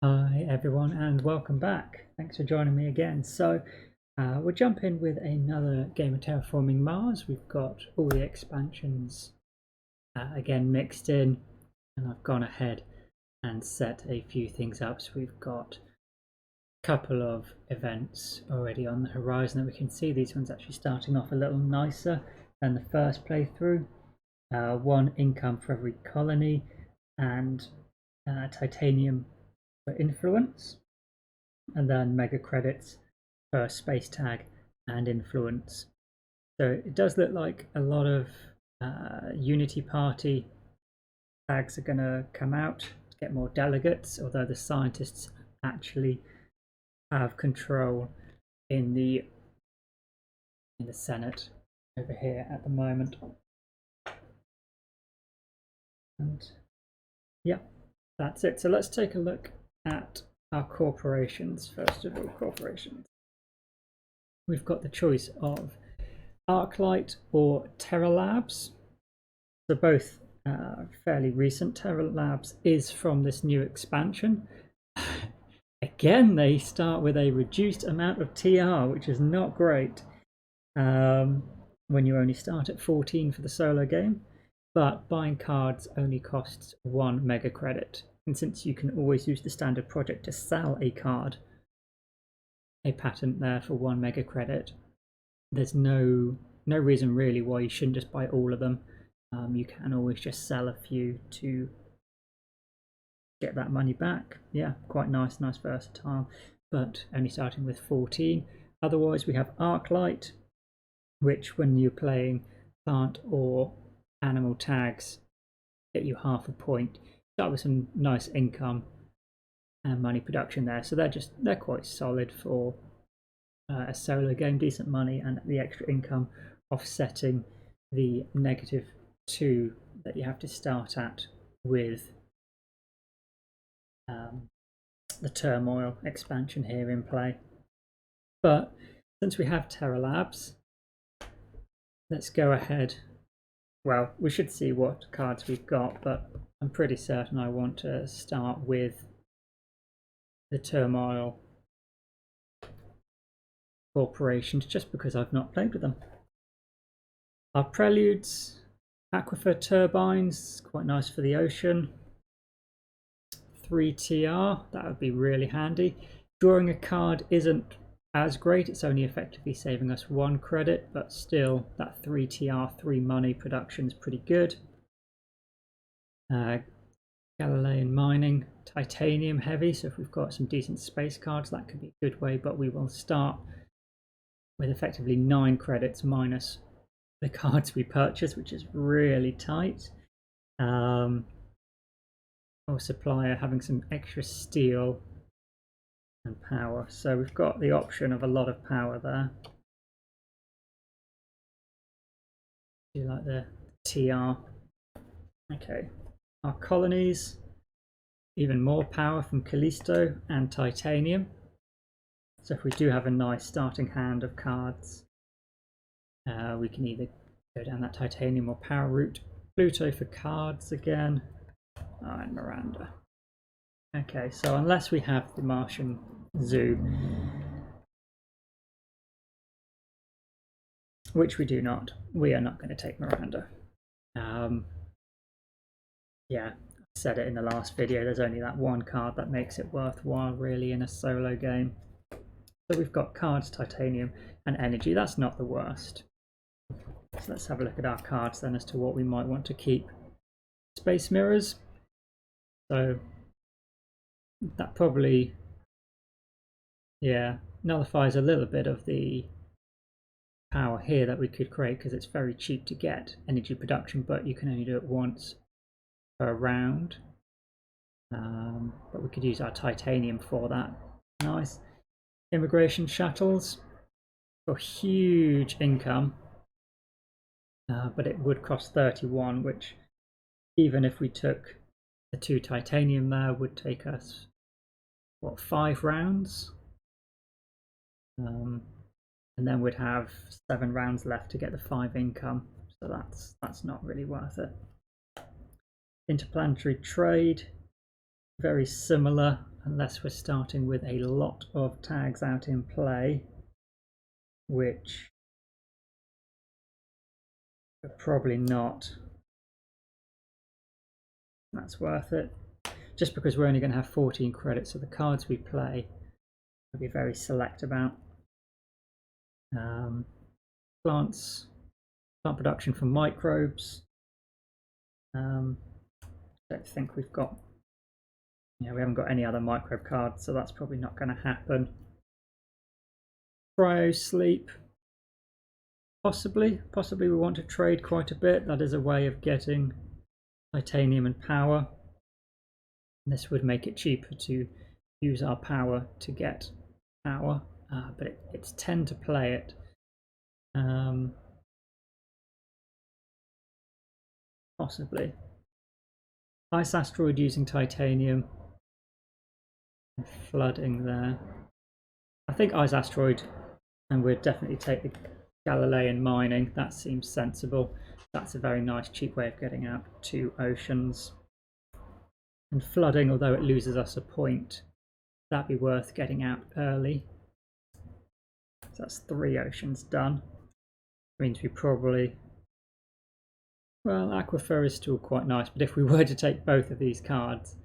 Hi everyone and welcome back. Thanks for joining me again. So we'll jump in with another game of Terraforming Mars. We've got all the expansions again mixed in, and I've gone ahead and set a few things up. So we've got a couple of events already on the horizon that we can see. These ones actually starting off a little nicer than the first playthrough. 1 income for every colony and titanium for influence, and then mega credits per space tag and influence. So it does look like a lot of Unity Party tags are going to come out to get more delegates, although the scientists actually have control in the Senate over here at the moment. And yeah, that's it. So let's take a look at our corporations. First of all, corporations. We've got the choice of Arclight or Terralabs. So both fairly recent. Terralabs is from this new expansion. Again, they start with a reduced amount of TR, which is not great when you only start at 14 for the solo game. But buying cards only costs 1 mega credit. And since you can always use the standard project to sell a card, a patent there for 1 mega credit, there's no reason really why you shouldn't just buy all of them. You can always just sell a few to get that money back. Yeah, quite nice versatile, but only starting with 14. Otherwise we have Arclight, which when you're playing plant or animal tags get you half a point. Start with some nice income and money production there, so they're quite solid for a solo game. Decent money and the extra income offsetting the -2 that you have to start at with the Turmoil expansion here in play. But since we have Terralabs, let's go ahead. Well, we should see what cards we've got, but I'm pretty certain I want to start with the Turmoil corporations just because I've not played with them. Our Preludes, Aquifer Turbines, quite nice for the ocean. 3 TR, that would be really handy. Drawing a card isn't as great, it's only effectively saving us 1 credit, but still that 3 TR, 3 money production is pretty good. Galilean mining, titanium heavy, so if we've got some decent space cards that could be a good way, but we will start with effectively 9 credits minus the cards we purchase, which is really tight. Or supplier having some extra steel and power, so we've got the option of a lot of power there. Do you like the TR? Okay, our colonies, even more power from Callisto and titanium. So if we do have a nice starting hand of cards, we can either go down that titanium or power route. Pluto for cards again. Oh, and Miranda. Okay, so unless we have the Martian Zoo, which we do not, we are not going to take Miranda. Yeah, I said it in the last video, there's only that 1 card that makes it worthwhile really in a solo game. So we've got cards, titanium and energy. That's not the worst. So let's have a look at our cards then as to what we might want to keep. Space mirrors, so that probably, yeah, nullifies a little bit of the power here that we could create because it's very cheap to get energy production, but you can only do it once per round. But we could use our titanium for that. Nice. Immigration shuttles for huge income, but it would cost 31, which even if we took the 2 titanium there would take us, what, 5 rounds? And then we'd have 7 rounds left to get the 5 income, so that's not really worth it. Interplanetary trade, very similar, unless we're starting with a lot of tags out in play, which we're probably not. That's worth it. Just because we're only going to have 14 credits, so the cards we play will be very select about. Plant production from microbes. Don't think we've got, we haven't got any other microbe cards, so that's probably not going to happen. Cryo sleep, possibly we want to trade quite a bit. That is a way of getting titanium and power. And this would make it cheaper to use our power to get power, but it's 10 to play it. Possibly. Ice asteroid using titanium. Flooding there. I think ice asteroid, and we'd definitely take the Galilean mining. That seems sensible. That's a very nice, cheap way of getting out 2 oceans. And flooding, although it loses us a point, that'd be worth getting out early. So that's 3 oceans done. Means we probably, well, Aquifer is still quite nice, but if we were to take both of these cards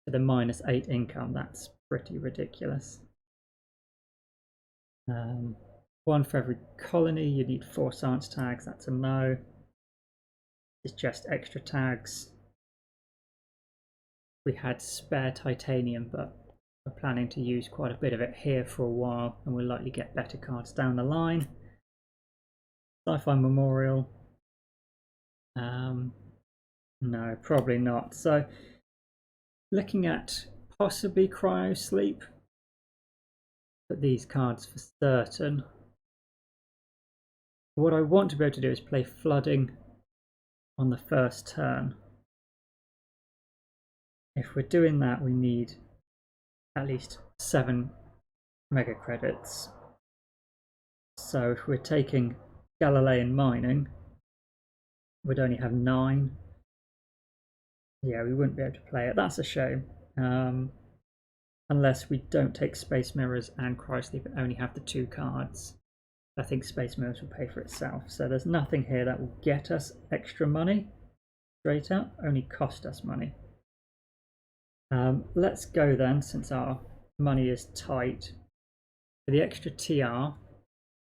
for the -8 income, that's pretty ridiculous. 1 for every colony. You need 4 science tags. That's a no. It's just extra tags. We had spare titanium, but we're planning to use quite a bit of it here for a while, and we'll likely get better cards down the line. Sci-fi Memorial. No, probably not. So looking at possibly Cryo Sleep, but these cards for certain. What I want to be able to do is play Flooding on the first turn. If we're doing that, we need at least 7 mega credits. So if we're taking Galilean mining, we'd only have 9. Yeah, we wouldn't be able to play it. That's a shame. Unless we don't take Space Mirrors and Cryosleep and only have the 2 cards. I think Space Mirrors will pay for itself. So there's nothing here that will get us extra money straight up, only cost us money. Let's go then, since our money is tight. For the extra TR,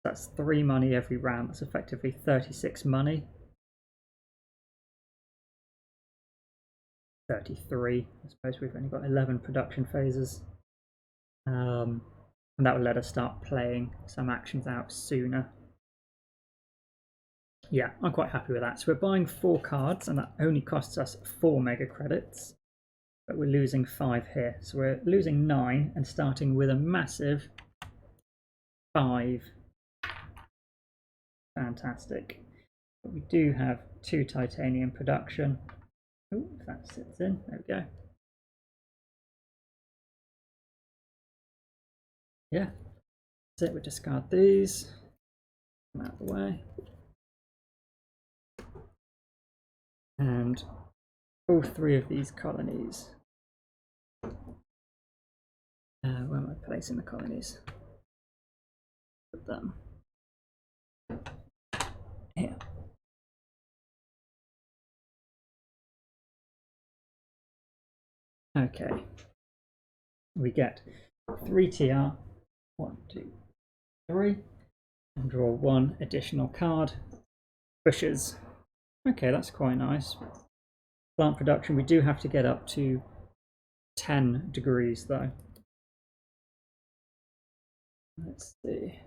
that's 3 money every round. That's effectively 36 money. 33. I suppose we've only got 11 production phases. And that will let us start playing some actions out sooner. Yeah, I'm quite happy with that. So we're buying 4 cards, and that only costs us 4 mega credits. But we're losing 5 here. So we're losing 9 and starting with a massive 5. Fantastic. But we do have 2 titanium production. Oh, if that sits in, there we go. Yeah, that's it. We discard these. Come out of the way. And all 3 of these colonies. Where am I placing the colonies? Put them here. Okay. We get 3 TR. 1, 2, 3. And draw 1 additional card. Bushes. Okay, that's quite nice. Plant production, we do have to get up to 10 degrees though. Let's see.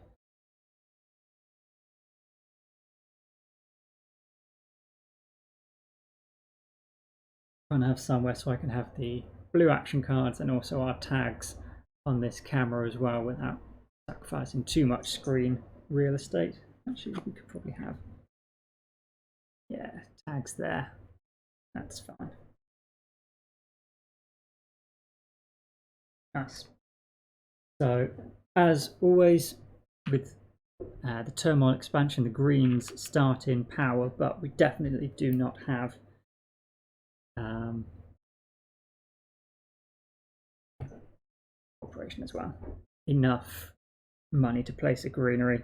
I'm trying to have somewhere so I can have the blue action cards and also our tags on this camera as well without sacrificing too much screen real estate. Actually, we could probably have, yeah, tags there. That's fine. Nice. So, as always, with the Turmoil expansion, the greens start in power, but we definitely do not have corporation as well. Enough money to place a greenery.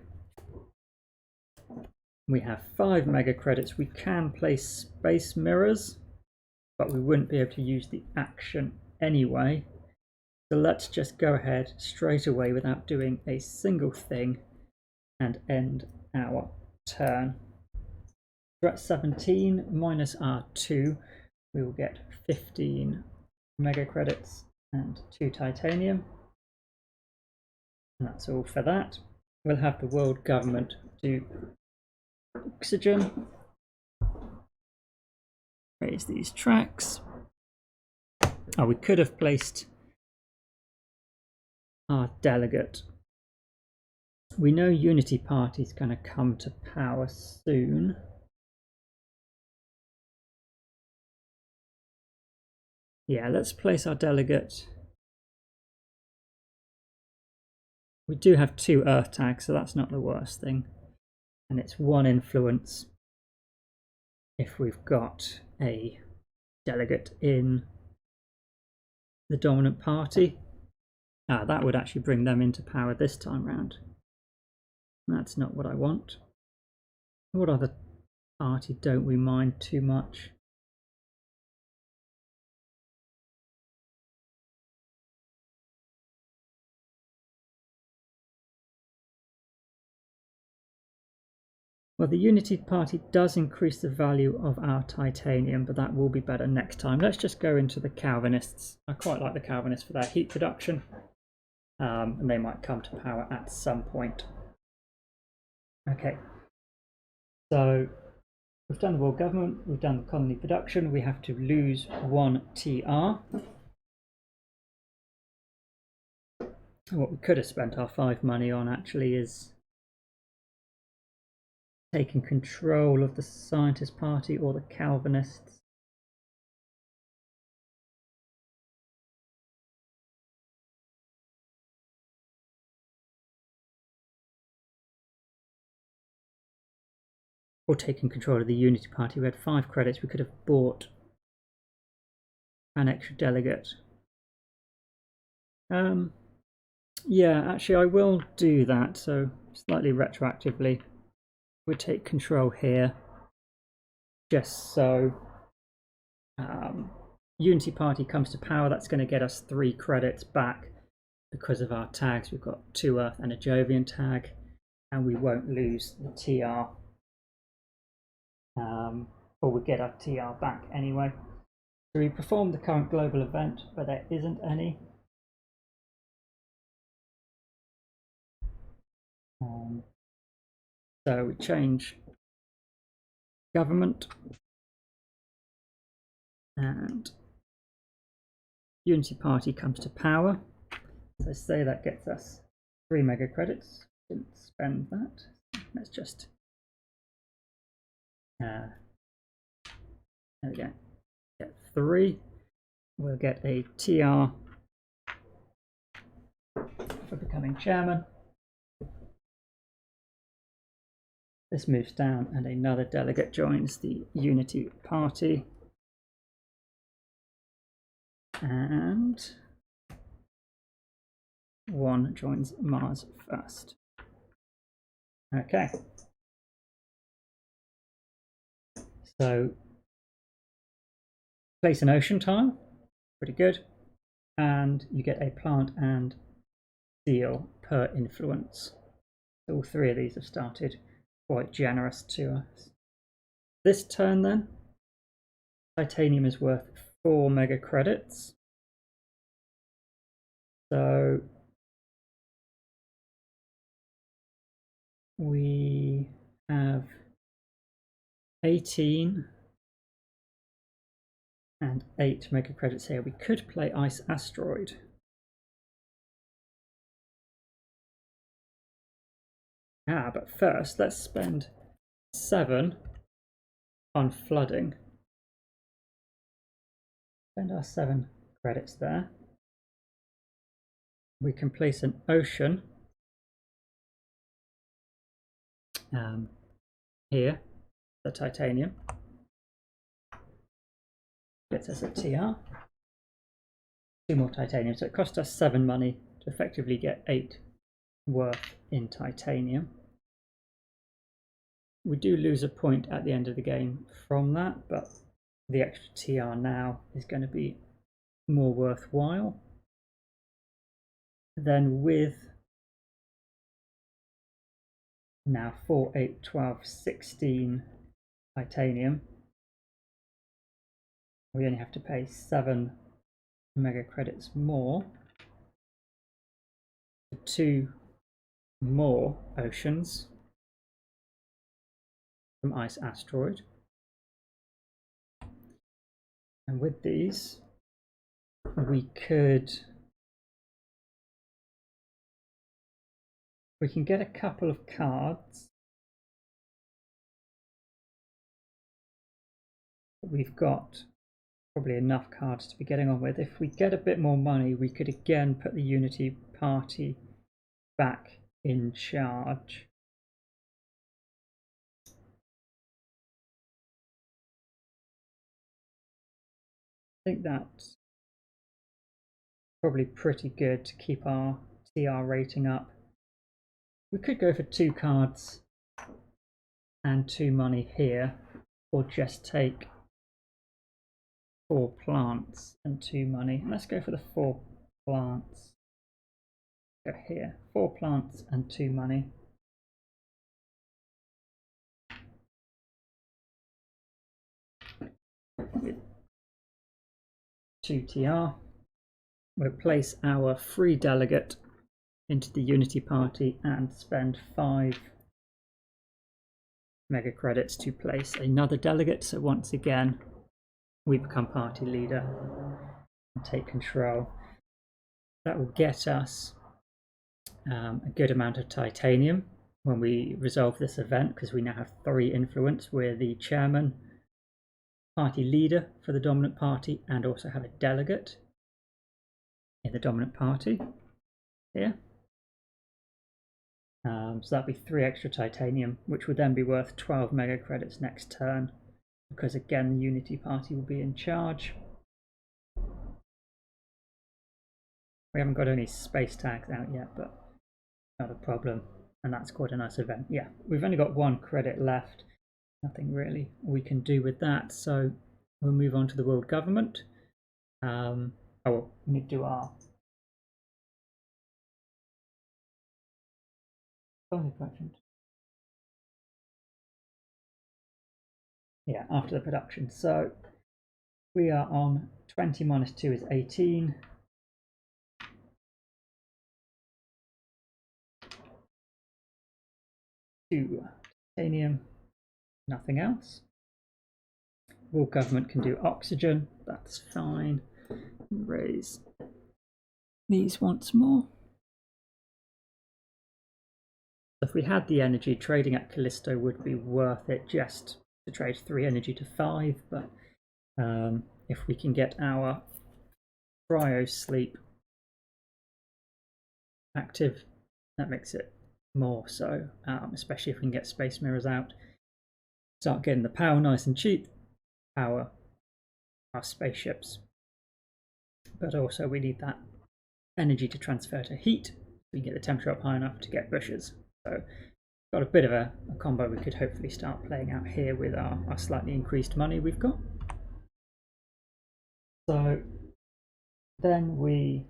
We have 5 mega credits. We can place space mirrors, but we wouldn't be able to use the action anyway. So let's just go ahead straight away without doing a single thing and end our turn. We're at 17 minus our 2. We will get 15 mega credits and 2 titanium. And that's all for that. We'll have the world government do oxygen. Raise these tracks. Oh, we could have placed our delegate. We know Unity Party is going to come to power soon. Yeah, let's place our delegate. We do have 2 Earth tags, so that's not the worst thing. And it's 1 influence if we've got a delegate in the dominant party. That would actually bring them into power this time round. That's not what I want. What other party don't we mind too much? Well, the Unity Party does increase the value of our titanium, but that will be better next time. Let's just go into the Calvinists. I quite like the Calvinists for their heat production, and they might come to power at some point. Okay, so we've done the world government, we've done the colony production. We have to lose 1 TR. What we could have spent our 5 money on actually is taking control of the Scientist Party or the Calvinists. Or taking control of the Unity Party. We had 5 credits. We could have bought an extra delegate. Yeah, actually I will do that. So slightly retroactively, we'll take control here, just so Unity Party comes to power. That's going to get us 3 credits back because of our tags. We've got 2 Earth and a Jovian tag, and we won't lose the TR. Or we get our TR back anyway. So we performed the current global event, but there isn't any. So we change government, and Unity Party comes to power. So say that gets us 3 mega credits. Didn't spend that. Let's just there we go. Get 3. We'll get a TR for becoming chairman. This moves down and another delegate joins the Unity Party. And 1 joins Mars first. Okay. So place an ocean tile, pretty good. And you get a plant and seal per influence. So all 3 of these have started quite generous to us. This turn then, titanium is worth 4 mega credits. So we have 18 and 8 mega credits here. We could play Ice Asteroid. But first let's spend 7 on flooding. Spend our 7 credits there. We can place an ocean here, the titanium. Gets us a TR. 2 more titanium, so it cost us 7 money to effectively get 8 worth in titanium. We do lose a point at the end of the game from that, but the extra TR now is going to be more worthwhile. Then with now 4, 8, 12, 16 titanium, we only have to pay 7 mega credits more for 2 more oceans from Ice Asteroid. And with these, we can get a couple of cards. We've got probably enough cards to be getting on with. If we get a bit more money, we could again put the Unity Party back in charge. I think that's probably pretty good to keep our TR rating up. We could go for 2 cards and 2 money here, or just take 4 plants and 2 money. Let's go for the 4 plants. Go here, 4 plants and 2 money. With 2 TR, we'll place our free delegate into the Unity Party and spend 5 mega credits to place another delegate. So once again, we become party leader and take control. That will get us a good amount of titanium when we resolve this event, because we now have 3 influence. We're the chairman, party leader for the dominant party, and also have a delegate in the dominant party here. So that'd be 3 extra titanium, which would then be worth 12 mega credits next turn, because again the Unity Party will be in charge. We haven't got any space tags out yet, but not a problem, and that's quite a nice event. Yeah, we've only got 1 credit left, nothing really we can do with that, so we'll move on to the world government. Oh, well, we need to do our yeah, after the production. So we are on 20 minus 2 is 18. Titanium, nothing else. World government can do oxygen, that's fine. Raise these once more. If we had the energy, trading at Callisto would be worth it just to trade 3 energy to 5, but if we can get our cryo sleep active, that makes it more so, especially if we can get space mirrors out. Start getting the power nice and cheap, power our spaceships, but also we need that energy to transfer to heat so we can get the temperature up high enough to get bushes. So got a bit of a combo we could hopefully start playing out here with our slightly increased money we've got. So then we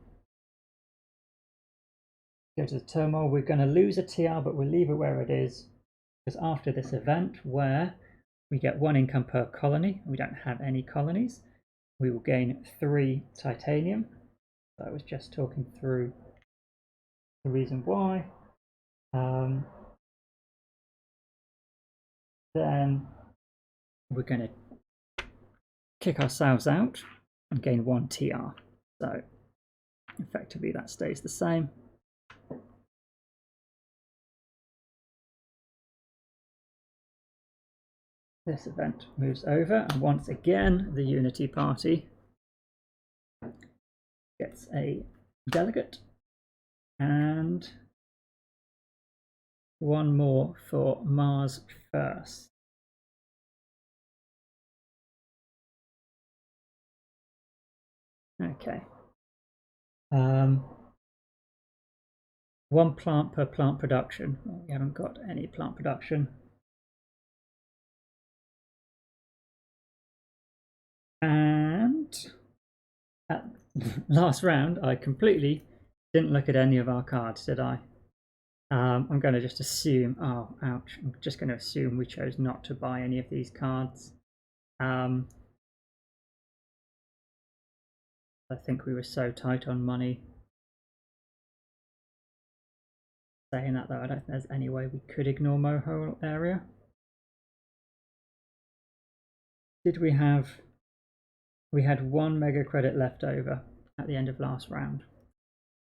go to the Turmoil. We're going to lose a TR, but we'll leave it where it is, because after this event where we get 1 income per colony, we don't have any colonies, we will gain 3 titanium. So I was just talking through the reason why. Then we're going to kick ourselves out and gain 1 TR. So effectively that stays the same. This event moves over, and once again the Unity Party gets a delegate and 1 more for Mars first. Okay. 1 plant per plant production. Well, we haven't got any plant production. And at last round, I completely didn't look at any of our cards, did I? I'm going to just assume, oh, ouch, I'm just going to assume we chose not to buy any of these cards. I think we were so tight on money. Saying that though, I don't think there's any way we could ignore Mohole area. Did we have... We had 1 mega credit left over at the end of last round.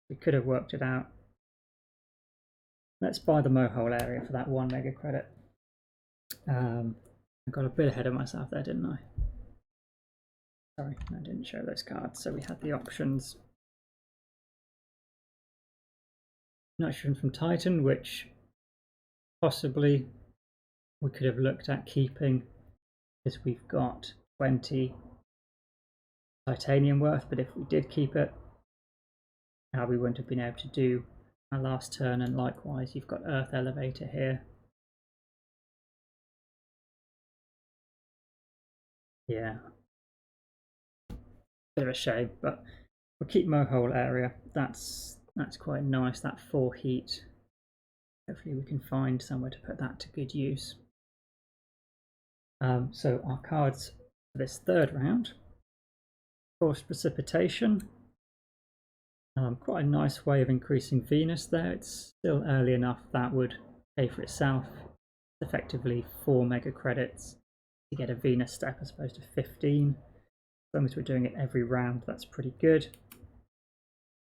We could have worked it out. Let's buy the Mohole area for that 1 mega credit. I got a bit ahead of myself there, didn't I? Sorry, I didn't show those cards. So we had the options. Nitrogen from Titan, which possibly we could have looked at keeping, because we've got 20 titanium worth, but if we did keep it, we wouldn't have been able to do our last turn. And likewise, you've got Earth Elevator here. Yeah, bit of a shame, but we'll keep Mohole area. That's quite nice, that 4 heat. Hopefully we can find somewhere to put that to good use. So our cards for this third round: Forced Precipitation. Quite a nice way of increasing Venus there. It's still early enough that would pay for itself. It's effectively 4 mega credits to get a Venus step as opposed to 15. As long as we're doing it every round, that's pretty good.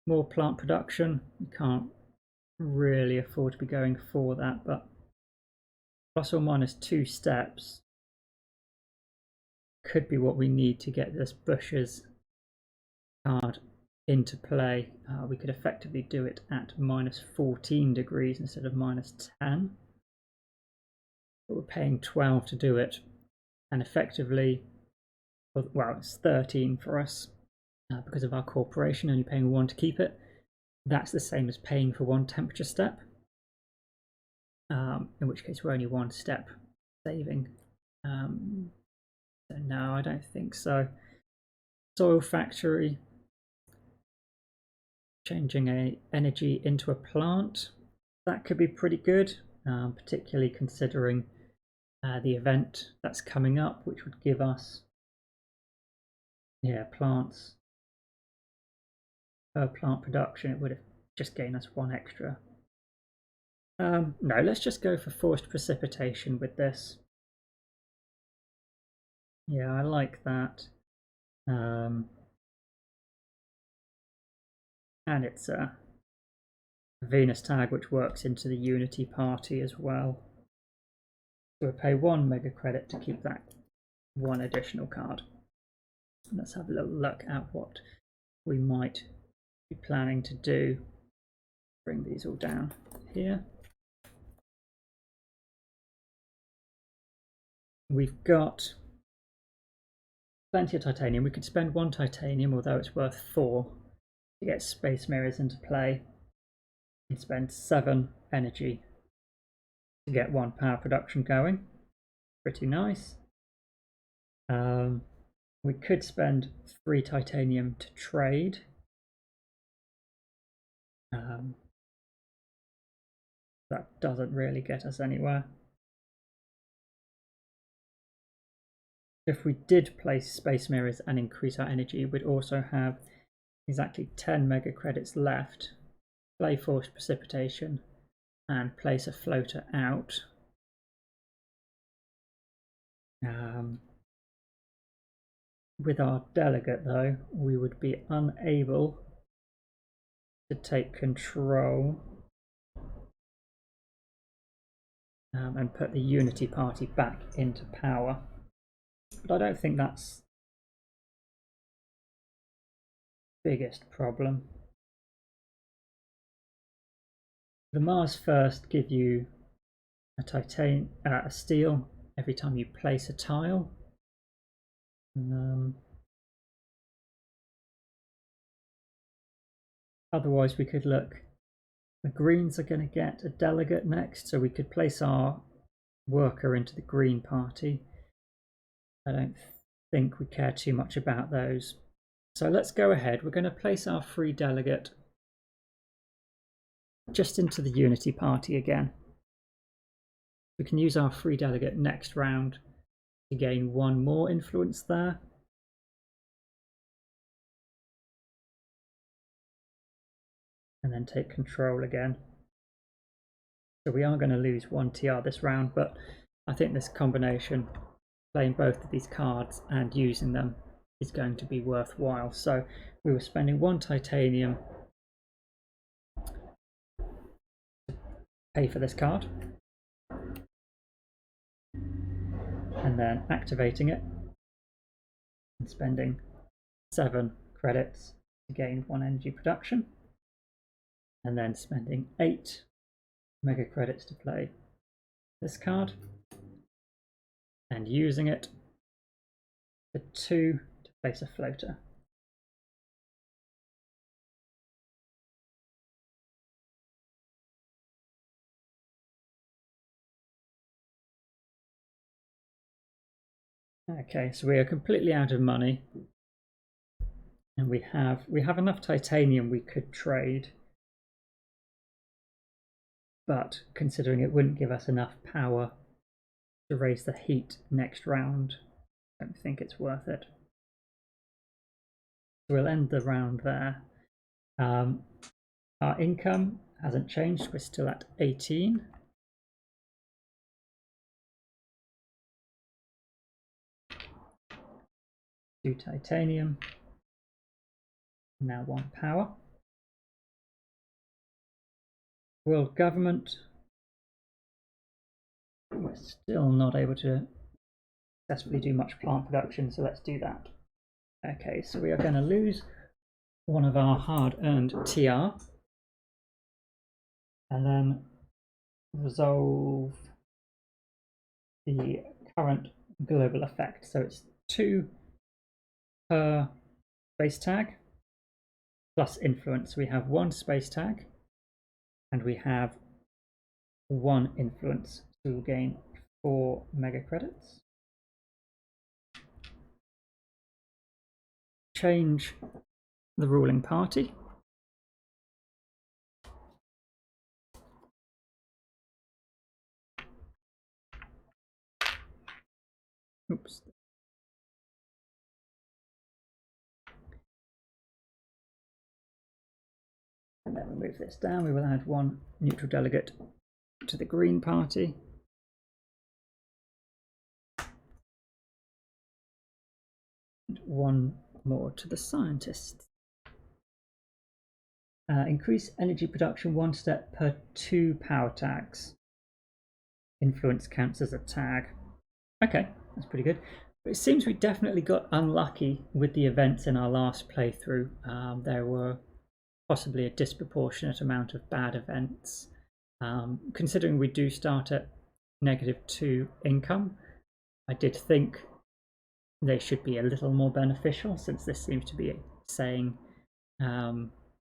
More plant production. We can't really afford to be going for that, but plus or minus 2 steps could be what we need to get this bushes card into play. We could effectively do it at minus 14 degrees instead of minus 10. But we're paying 12 to do it, and effectively, well, it's 13 for us because of our corporation only paying 1 to keep it. That's the same as paying for 1 temperature step, in which case we're only 1 step saving. So no, I don't think so. Soil factory, changing a energy into a plant, that could be pretty good, particularly considering the event that's coming up, which would give us, yeah, plants per plant production. It would have just gained us 1 extra. No, let's just go for Forced Precipitation with this. Yeah, I like that. And it's a Venus tag which works into the Unity party as well. So we'll pay 1 mega credit to keep that 1 additional card. Let's have a little look at what we might be planning to do. Bring these all down here. We've got plenty of titanium. We could spend 1 titanium, although it's worth 4, to get space mirrors into play. And spend 7 energy to get 1 power production going. Pretty nice. We could spend 3 titanium to trade. That doesn't really get us anywhere. If we did place space mirrors and increase our energy, we'd also have exactly 10 mega credits left. Play Forced Precipitation and place a floater out. With our delegate though, we would be unable to take control and put the Unity party back into power. But I don't think that's the biggest problem. The Mars first give you a steel every time you place a tile. Otherwise we could look The Greens are going to get a delegate next, so we could place our worker into the Green Party. I don't think we care too much about those. So let's go ahead. We're going to place our free delegate just into the Unity Party again. We can use our free delegate next round to gain one more influence there. And then take control again. So we are going to lose one TR this round, but I think this combination, playing both of these cards and using them, is going to be worthwhile. So we were spending one titanium to pay for this card, and then activating it and spending 7 credits to gain 1 energy production, and then spending 8 mega credits to play this card, and using it for 2 to place a floater. Okay, so we are completely out of money, and we have enough titanium we could trade, but considering it wouldn't give us enough power to raise the heat next round, I don't think it's worth it. We'll end the round there. Our income hasn't changed, we're still at 18. Two titanium, now 1 power. World government, we're still not able to successfully do much plant production, so let's do that. Okay, so we are going to lose one of our hard-earned TR, and then resolve the current global effect. So it's 2 per space tag plus influence. We have 1 space tag and we have 1 influence, so we'll gain 4 mega credits. Change the ruling party. Oops. And then we'll move this down. We will add 1 neutral delegate to the Green Party. And 1 more to the Scientists. Increase energy production 1 step per 2 power tags. Influence counts as a tag. Okay, that's pretty good. But it seems we definitely got unlucky with the events in our last playthrough. There were possibly a disproportionate amount of bad events. Considering we do start at -2 income, I did think they should be a little more beneficial, since this seems to be saying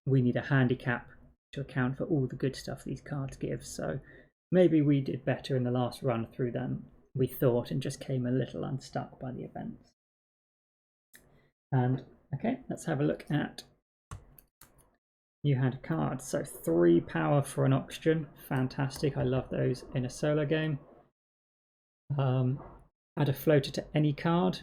we need a handicap to account for all the good stuff these cards give. So maybe we did better in the last run through than we thought and just came a little unstuck by the events. And okay, let's have a look at new hand cards. So 3 power for an oxygen, fantastic. I love those in a solo game. Add a floater to any card.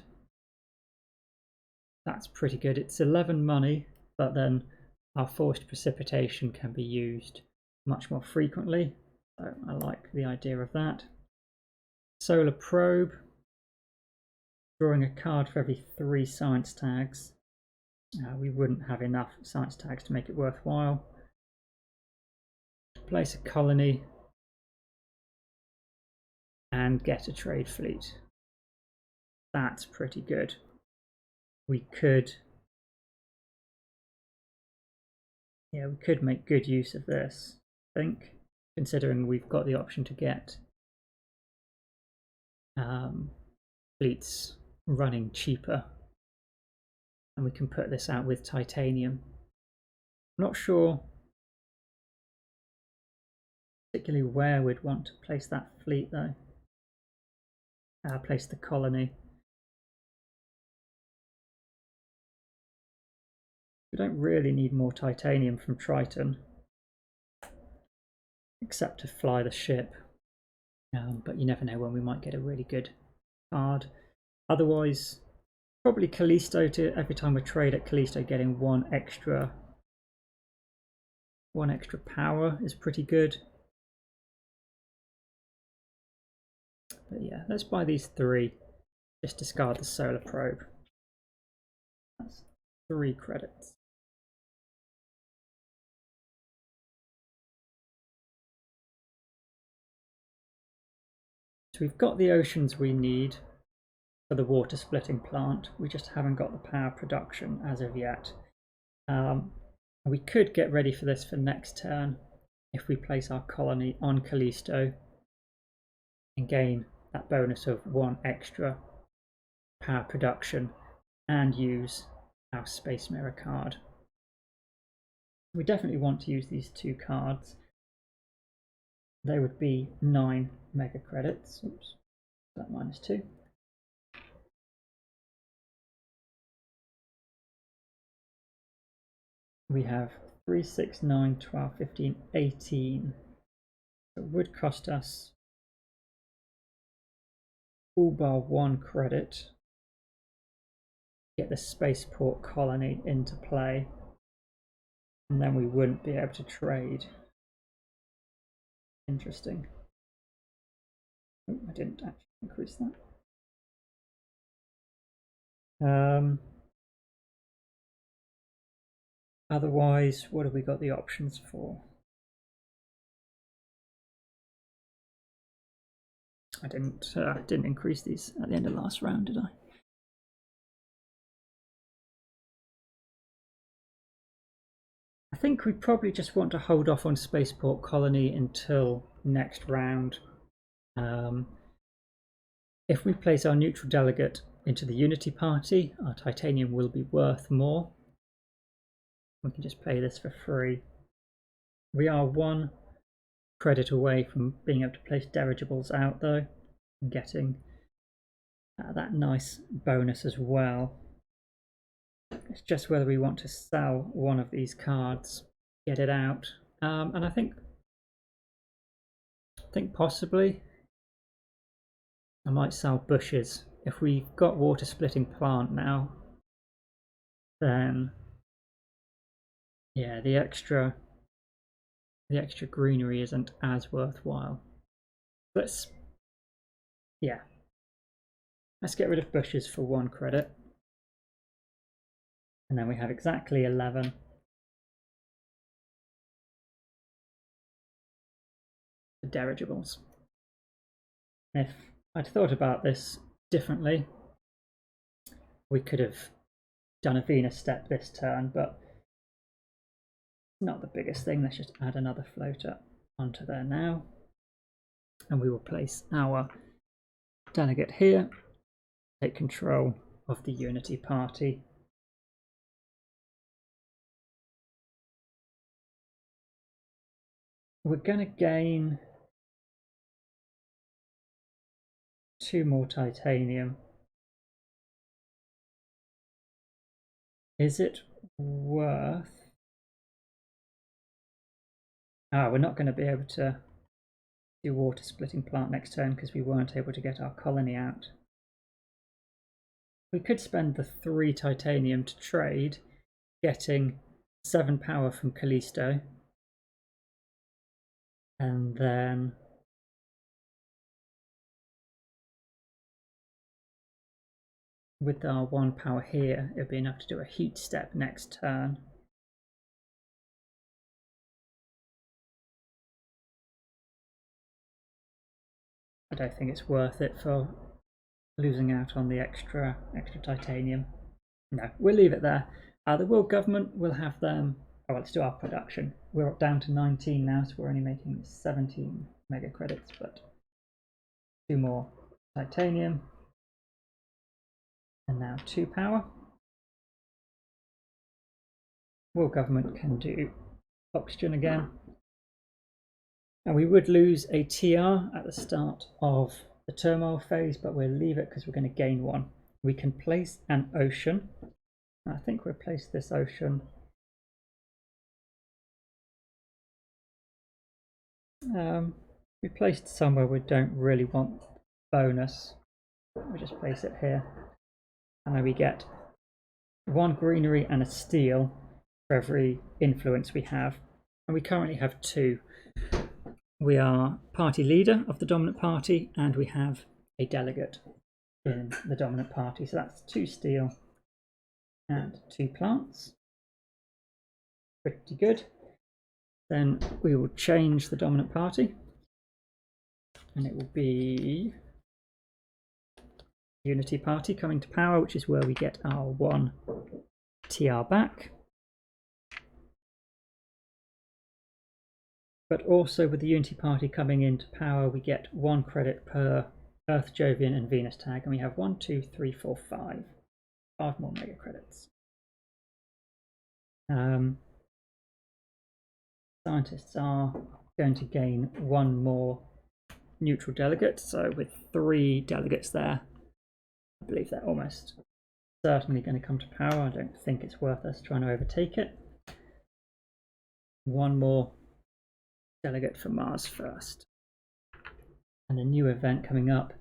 That's pretty good. It's 11 money, but then our forced precipitation can be used much more frequently. So I like the idea of that. Solar probe, drawing a card for every 3 science tags. We wouldn't have enough science tags to make it worthwhile. Place a colony and get a trade fleet. That's pretty good. We could make good use of this, I think, considering we've got the option to get fleets running cheaper, and we can put this out with titanium. I'm not sure particularly where we'd want to place that fleet though. Place the colony. We don't really need more titanium from Triton, except to fly the ship. But you never know when we might get a really good card. Otherwise, probably Callisto to every time we trade at Callisto, getting one extra power is pretty good. But yeah, let's buy these 3. Just discard the solar probe. That's 3 credits. So we've got the oceans we need for the water splitting plant. We just haven't got the power production as of yet. We could get ready for this for next turn if we place our colony on Callisto and gain that bonus of 1 extra power production and use our Space Mirror card. We definitely want to use these 2 cards. They would be 9 mega credits. Oops, that -2. We have 3, 6, 9, 12, 15, 18. So it would cost us all bar 1 credit. Get the spaceport colony into play, and then we wouldn't be able to trade. Interesting. Oh, I didn't actually increase that. Otherwise, what have we got the options for? I didn't increase these at the end of last round, did I? I think we probably just want to hold off on Spaceport Colony until next round. If we place our neutral delegate into the Unity Party, our titanium will be worth more. We can just play this for free. We are 1 credit away from being able to place dirigibles out though, and getting that nice bonus as well. It's just whether we want to sell one of these cards, get it out, and I think possibly I might sell bushes. If we've got water splitting plant now, then yeah, the extra greenery isn't as worthwhile. Let's get rid of bushes for 1 credit. And then we have exactly 11. The dirigibles. If I'd thought about this differently, we could have done a Venus step this turn, but not the biggest thing. Let's just add another floater onto there now. And we will place our delegate here, take control of the Unity Party. We're going to gain 2 more titanium. Is it worth... we're not going to be able to do water splitting plant next turn because we weren't able to get our colony out. We could spend the 3 titanium to trade, getting 7 power from Callisto, and then with our 1 power here, it would be enough to do a heat step next turn. I don't think it's worth it for losing out on the extra titanium. No, we'll leave it there. The world government will have them. Oh, let's do our production. We're down to 19 now, so we're only making 17 mega credits, but 2 more titanium. And now 2 power. World government can do oxygen again. And we would lose a TR at the start of the Turmoil phase, but we'll leave it because we're going to gain one. We can place an ocean. I think we'll place this ocean we placed somewhere we don't really want bonus. We just place it here, and then we get one greenery and a steel for every influence we have, and we currently have 2. We are party leader of the dominant party, and we have a delegate in the dominant party, so that's 2 steel and 2 plants. Pretty good. Then we will change the dominant party, and it will be Unity Party coming to power, which is where we get our 1 TR back. But also with the Unity Party coming into power, we get 1 credit per Earth, Jovian and Venus tag, and we have 1, 2, 3, 4, 5. 5 more mega credits. Scientists are going to gain 1 more neutral delegate, so with 3 delegates there, I believe they're almost certainly going to come to power. I don't think it's worth us trying to overtake it. 1 more delegate for Mars first. And a new event coming up,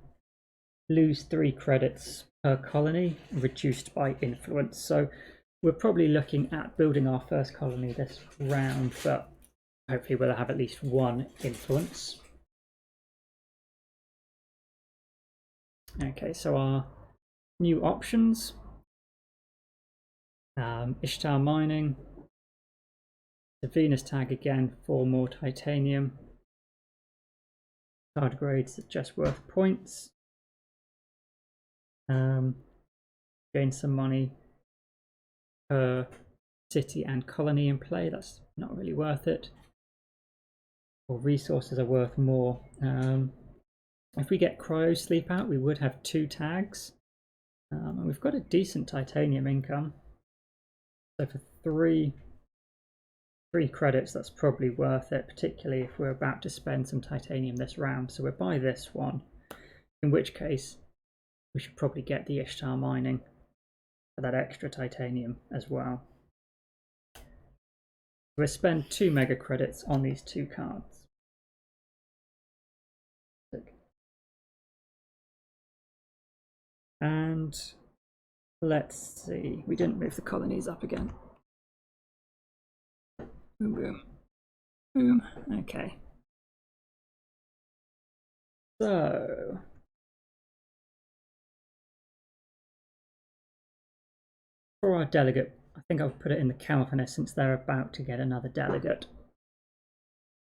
lose 3 credits per colony, reduced by influence. So we're probably looking at building our first colony this round, but hopefully we'll have at least 1 influence. Okay, so our new options, Ishtar mining, the Venus tag again, 4 more titanium, card grades are just worth points, gain some money per city and colony in play, that's not really worth it, or resources are worth more. If we get cryo sleep out, we would have 2 tags, and we've got a decent titanium income, so for 3 credits that's probably worth it, particularly if we're about to spend some titanium this round. So we'll buy this one, in which case we should probably get the Ishtar mining for that extra titanium as well. We'll spend 2 mega credits on these 2 cards. And let's see, we didn't move the colonies up again. Boom, boom, boom. Okay. So for our delegate, I think I'll put it in the Calvinist since they're about to get another delegate.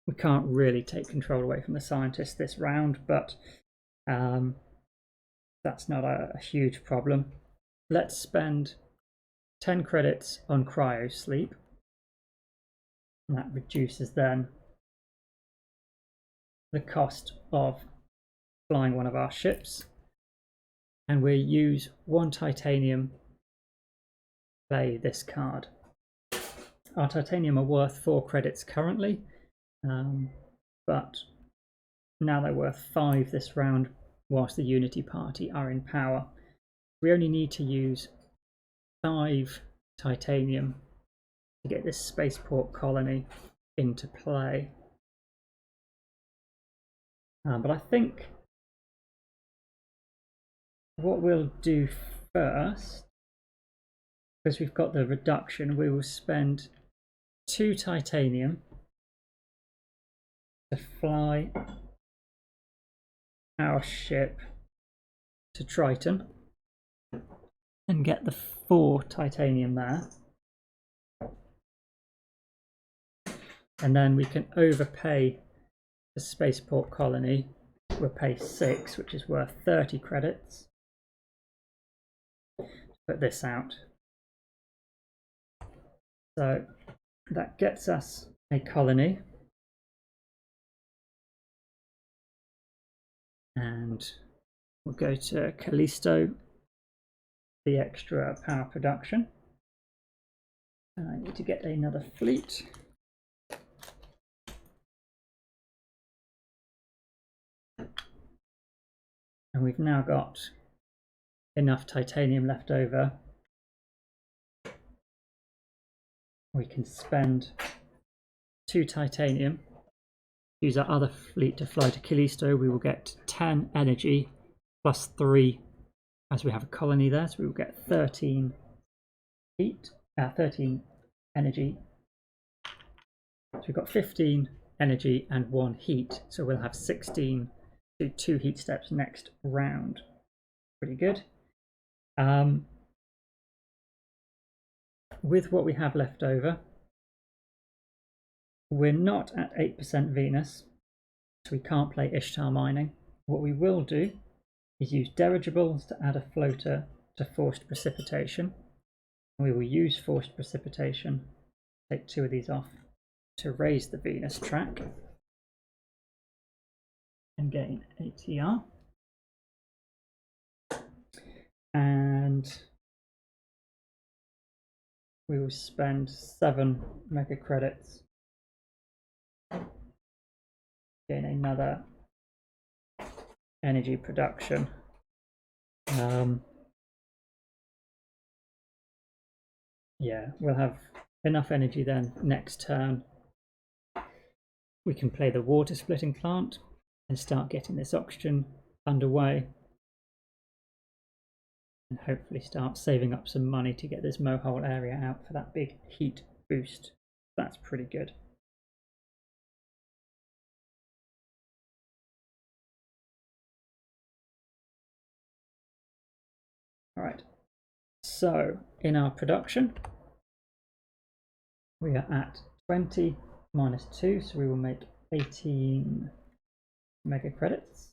We can't really take control away from the scientists this round, but that's not a huge problem. Let's spend 10 credits on cryo sleep, and that reduces then the cost of flying one of our ships, and we'll use 1 titanium to play this card. Our titanium are worth 4 credits currently, but now they're worth 5 this round whilst the Unity Party are in power. We only need to use 5 titanium to get this spaceport colony into play. But I think what we'll do first, because we've got the reduction, we will spend 2 titanium to fly our ship to Triton and get the 4 titanium there, and then we can overpay the spaceport colony. We'll pay 6, which is worth 30 credits. Put this out, so that gets us a colony, and we'll go to Callisto, the extra power production. And I need to get another fleet. And we've now got enough titanium left over. We can spend 2 titanium, use our other fleet to fly to Callisto. We will get 10 energy plus 3 as we have a colony there, so we will get 13 heat, 13 energy. So we've got 15 energy and 1 heat, so we'll have 16 to 2 heat steps next round. Pretty good. With what we have left over, we're not at 8% Venus, so we can't play Ishtar mining. What we will do is use dirigibles to add a floater to forced precipitation. We will use forced precipitation, take 2 of these off, to raise the Venus track and gain ATR. And we will spend 7 mega credits, gain another energy production. Yeah, we'll have enough energy then next turn. We can play the water splitting plant and start getting this oxygen underway, and hopefully start saving up some money to get this mohole area out for that big heat boost. That's pretty good. All right, so in our production, we are at 20 minus 2, so we will make 18 mega credits,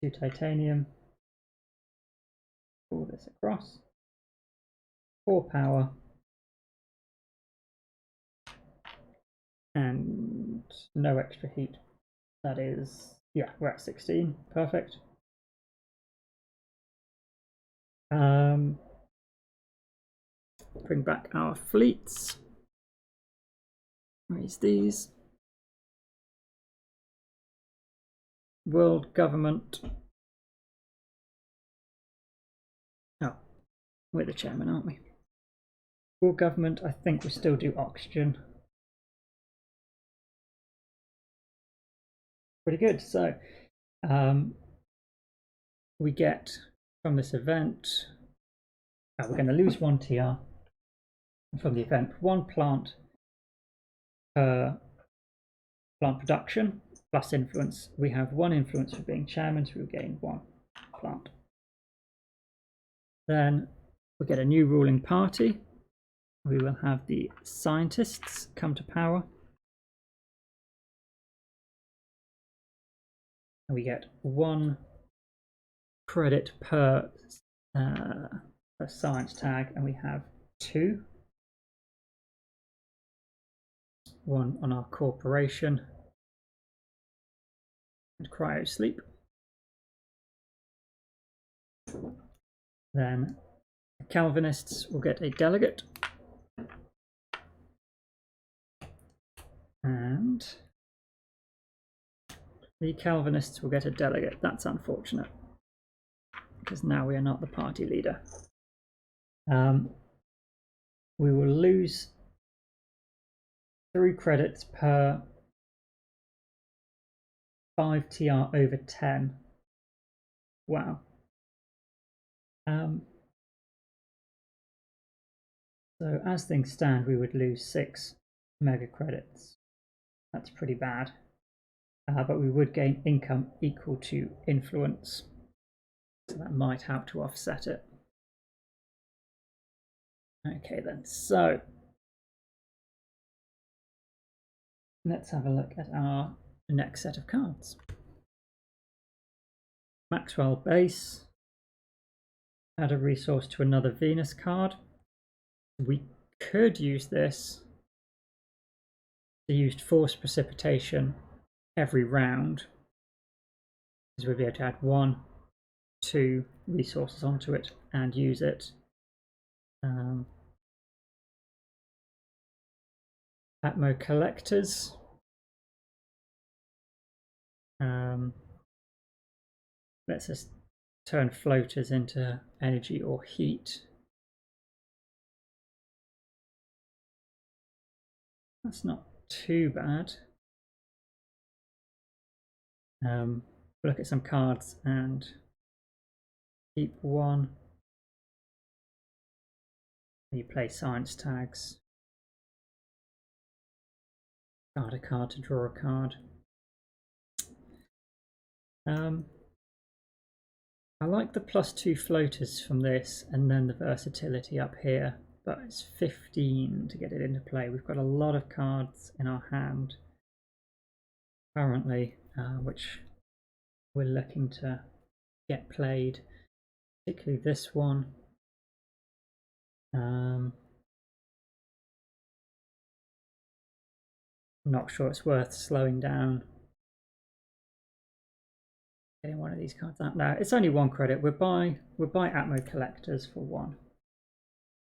2 titanium, pull this across, 4 power, and no extra heat. That is, yeah, we're at 16, perfect. Bring back our fleets, raise these. World government. Oh, we're the chairman, aren't we? World government, I think we still do oxygen. Pretty good. So we get from this event, we're going to lose 1 TR from the event, 1 plant per plant production plus influence. We have 1 influence for being chairman, so we'll gain 1 plant. Then we get a new ruling party. We will have the scientists come to power. And we get 1 credit per science tag, and we have 2. 1 on our corporation and cryo sleep. Then the Calvinists will get a delegate, and the Calvinists will get a delegate. That's unfortunate, because now we are not the party leader. We will lose 3 credits per 5 TR over 10. Wow. So as things stand, we would lose 6 mega credits. That's pretty bad. But we would gain income equal to influence. So that might help to offset it. Okay then, so let's have a look at our next set of cards. Maxwell base. Add a resource to another Venus card. We could use this to use forced precipitation every round, because we'll be able to add 1, 2 resources onto it and use it. Atmo collectors. lets us turn floaters into energy or heat. That's not too bad. Look at some cards and keep one. You play science tags. Card a card to draw a card. I like the +2 floaters from this, and then the versatility up here, but it's 15 to get it into play. We've got a lot of cards in our hand currently, which we're looking to get played, particularly this one. Not sure it's worth slowing down. Getting one of these cards out now. It's only 1 credit. We'll buy Atmo collectors for 1.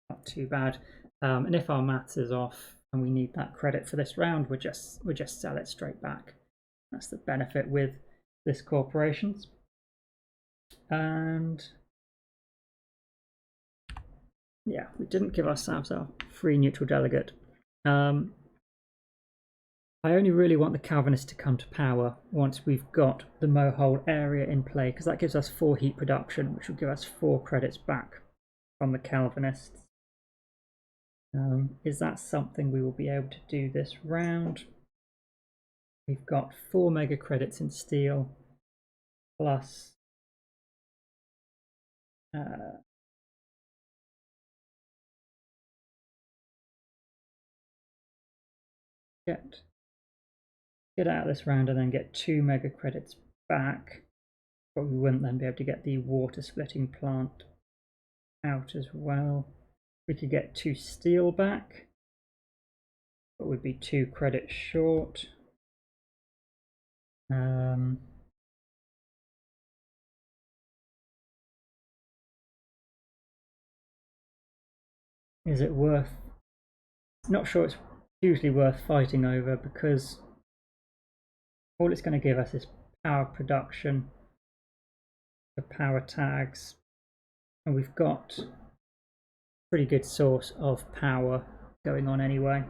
Not too bad. And if our maths is off and we need that credit for this round, we just sell it straight back. That's the benefit with this corporations. And yeah, we didn't give ourselves a free neutral delegate. I only really want the Calvinists to come to power once we've got the Mohole area in play, because that gives us 4 heat production, which will give us 4 credits back from the Calvinists. Is that something we will be able to do this round? We've got 4 mega credits in steel, plus get out of this round and then get 2 mega credits back, but we wouldn't then be able to get the water splitting plant out as well. We could get 2 steel back, but would be 2 credits short. Is it worth? Not sure it's hugely worth fighting over, because all it's going to give us is power production for power tags, and we've got a pretty good source of power going on anyway.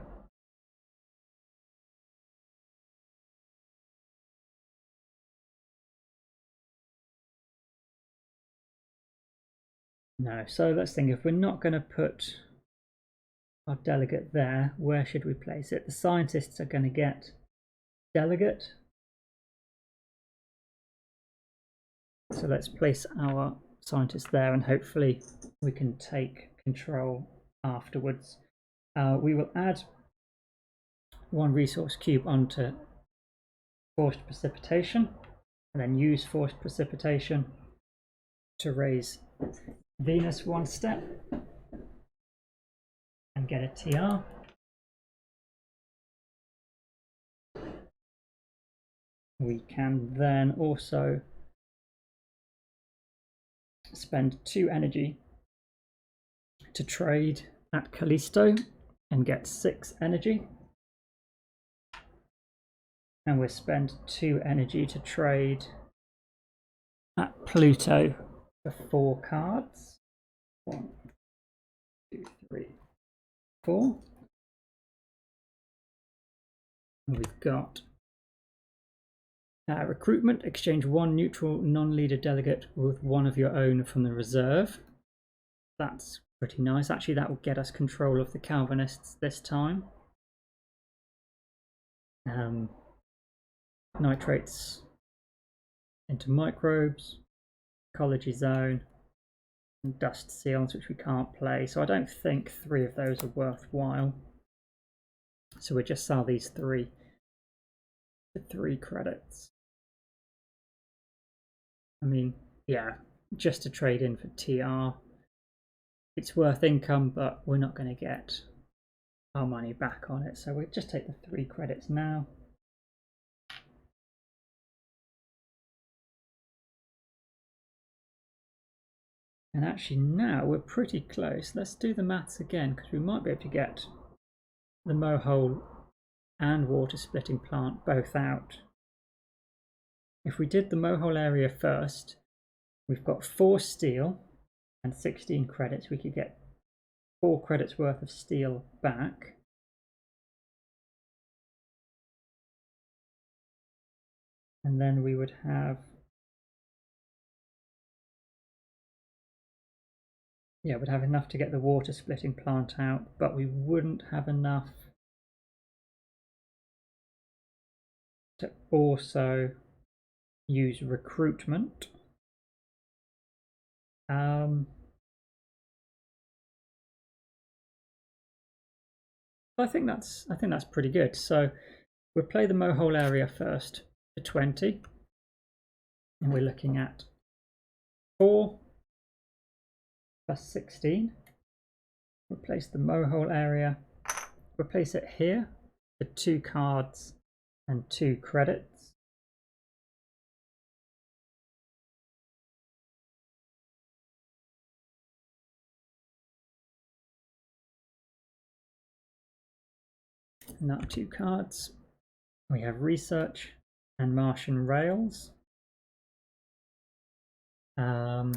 No, so let's think, if we're not going to put our delegate there, where should we place it? The scientists are going to get delegate. So let's place our scientists there, and hopefully we can take control afterwards. We will add 1 resource cube onto forced precipitation, and then use forced precipitation to raise Venus 1 step and get a TR. We can then also spend 2 energy to trade at Callisto and get 6 energy, and we'll spend 2 energy to trade at Pluto for 4 cards. 1, 2, 3, 4. And we've got recruitment. Exchange 1 neutral non-leader delegate with 1 of your own from the reserve. That's pretty nice. Actually, that will get us control of the Calvinists this time. Nitrates into microbes, ecology zone, and dust seals, which we can't play. So I don't think 3 of those are worthwhile. So we just sell these 3 for 3 credits. I mean, yeah, just to trade in for TR. It's worth income, but we're not going to get our money back on it. So we'll just take the 3 credits now. And actually now we're pretty close. Let's do the maths again, because we might be able to get the Mohole and water splitting plant both out. If we did the Mohole area first, We've got 4 steel and 16 credits. We could get 4 credits worth of steel back. And then we would have, yeah, we'd have enough to get the water splitting plant out, but we wouldn't have enough to also use recruitment. I think that's pretty good. So we'll play the mohole area first for 20, and we're looking at 4 plus 16. Replace the mohole area. Replace it here for 2 cards and 2 credits. Another 2 cards. We have research and Martian rails. I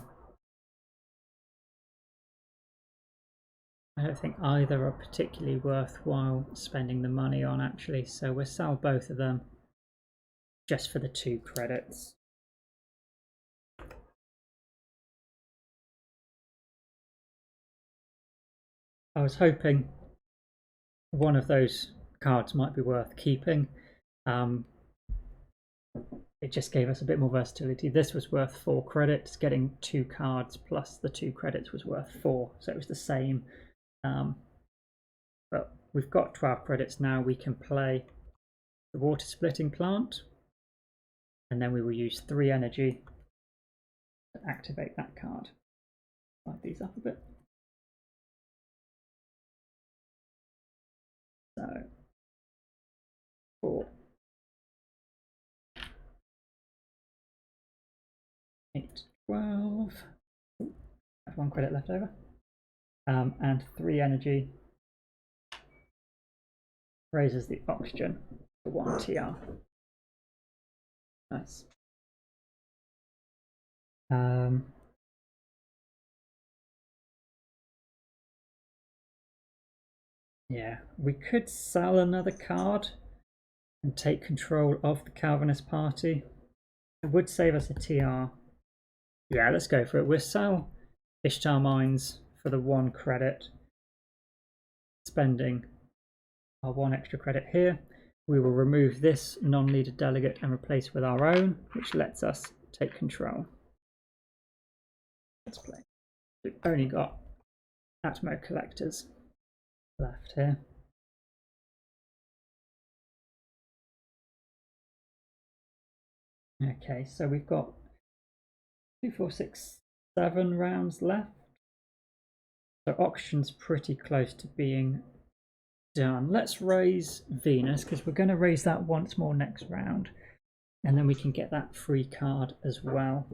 don't think either are particularly worthwhile spending the money on, actually, so we'll sell both of them just for the 2 credits. I was hoping one of those cards might be worth keeping. It just gave us a bit more versatility. This was worth 4 credits. Getting 2 cards plus the 2 credits was worth 4, so it was the same. But we've got 12 credits now. We can play the water splitting plant, and then we will use 3 energy to activate that card. Light these up a bit. So 4, 8, 12. Ooh, I have 1 credit left over. And 3 energy raises the oxygen for 1 TR. Nice. Yeah, we could sell another card and take control of the Calvinist party. It would save us a TR. Yeah, let's go for it. We'll sell Ishtar Mines for the 1 credit, spending our 1 extra credit here. We will remove this non-leader delegate and replace with our own, which lets us take control. Let's play. We've only got Atmo collectors left here. Okay, so we've got 2, 4, 6, 7 rounds left. So auction's pretty close to being done. Let's raise Venus, because we're going to raise that once more next round, and then we can get that free card as well.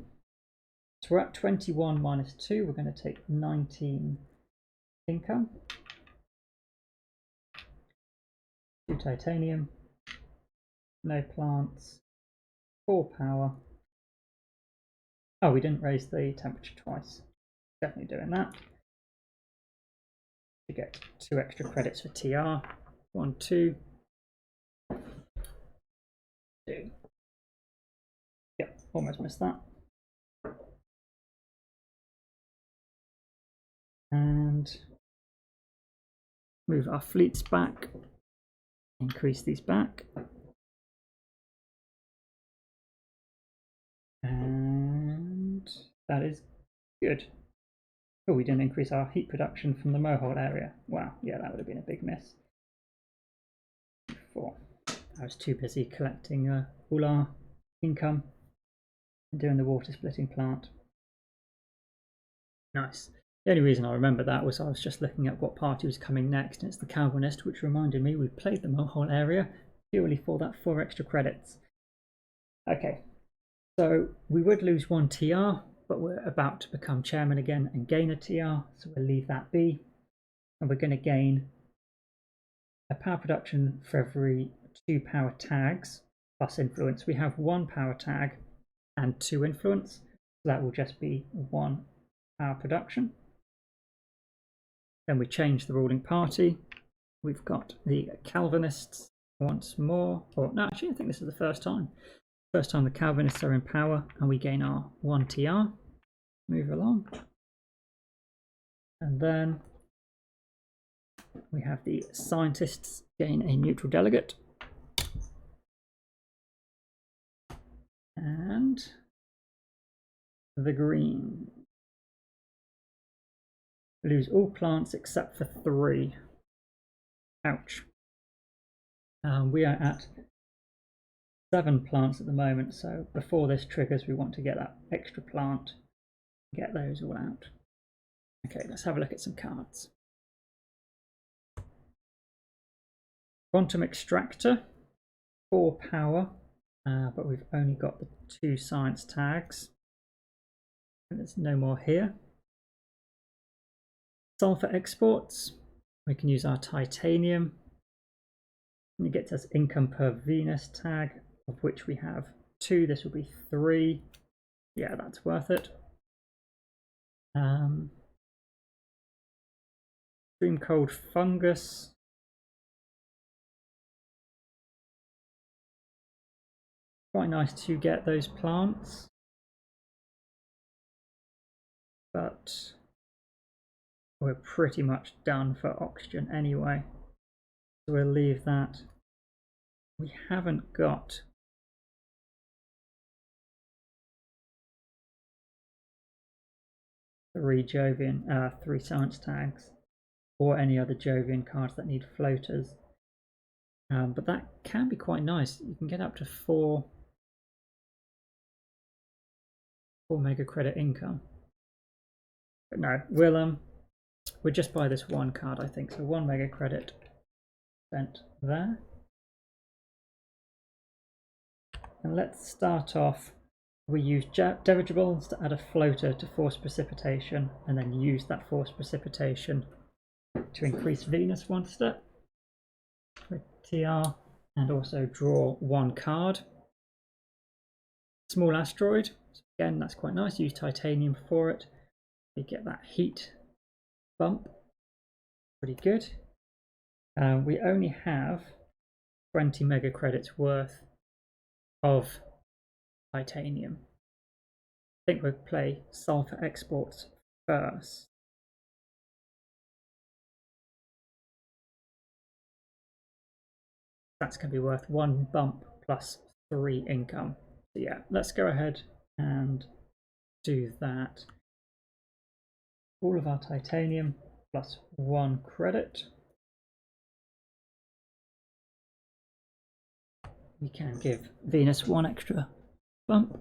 So we're at 21 minus 2. We're going to take 19 income, 2 titanium, no plants, 4 power. Oh, we didn't raise the temperature twice. Definitely doing that. To get 2 extra credits for TR. 1, 2. 2. Yep, almost missed that. And move our fleets back. Increase these back. And that is good. Oh, we didn't increase our heat production from the mohole area. Wow, yeah, that would have been a big miss. 4. I was too busy collecting all our income and doing the water splitting plant. Nice. The only reason I remember that was I was just looking at what party was coming next, and it's the Calvinist, which reminded me we played the mohole area purely for that 4 extra credits. Okay, so we would lose 1 TR, but we're about to become chairman again and gain a TR, so we'll leave that be. And we're going to gain a power production for every 2 power tags plus influence. We have 1 power tag and 2 influence, that will just be 1 power production. Then we change the ruling party. We've got the Calvinists once more. Or no, actually I think this is the first time. First time the Calvinists are in power, and we gain our 1 TR. Move along. And then we have the Scientists gain a neutral delegate. And the Green lose all plants except for 3. Ouch. We are at 7 plants at the moment, so before this triggers we want to get that extra plant, get those all out. Okay, let's have a look at some cards. Quantum Extractor, 4 power, but we've only got the 2 science tags. And there's no more here. Sulfur Exports, we can use our titanium. And it gets us income per Venus tag, of which we have 2. This will be 3. Yeah, that's worth it. Extreme Cold Fungus. Quite nice to get those plants, but we're pretty much done for oxygen anyway, so we'll leave that. We haven't got three science tags or any other Jovian cards that need floaters, but that can be quite nice. You can get up to 4 mega credit income. But no, we'll just buy this 1 card, I think. So 1 mega credit spent there. And let's start off. We use dirigibles to add a floater to force precipitation, and then use that force precipitation to increase Venus 1 step with TR, and also draw 1 card. Small asteroid. Again, that's quite nice. Use titanium for it. We get that heat bump. Pretty good. We only have 20 mega credits worth of titanium. I think we'll play sulfur exports first. That's going to be worth 1 bump plus 3 income. So yeah, let's go ahead and do that. All of our titanium plus 1 credit. We can give Venus 1 extra bump,